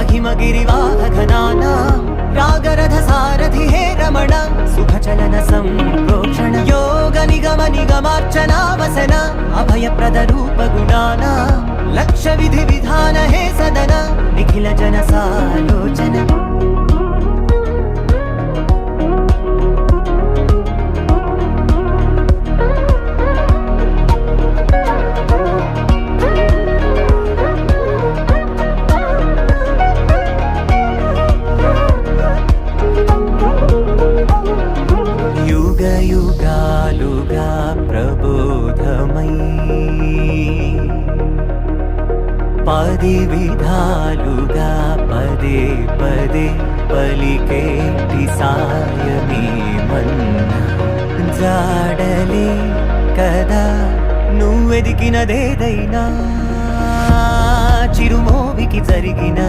महिमगिरिवाहघनाना रागरथ सारथि हे रमण सुखचलन सम्प्रोक्षण योग निगम निगमार्चनावसन अभयप्रद रूप गुणाना लक्ष्य विधि विधान हे सदन निखिल जन सालोचन युगालुगा प्रबोधमयी पदि विधालुगा पदे पदे पलिकेटि सायमी मन्ना जाडले कदा నువ్వెదికినదేదైనా చిరుమోవికి జరిగిన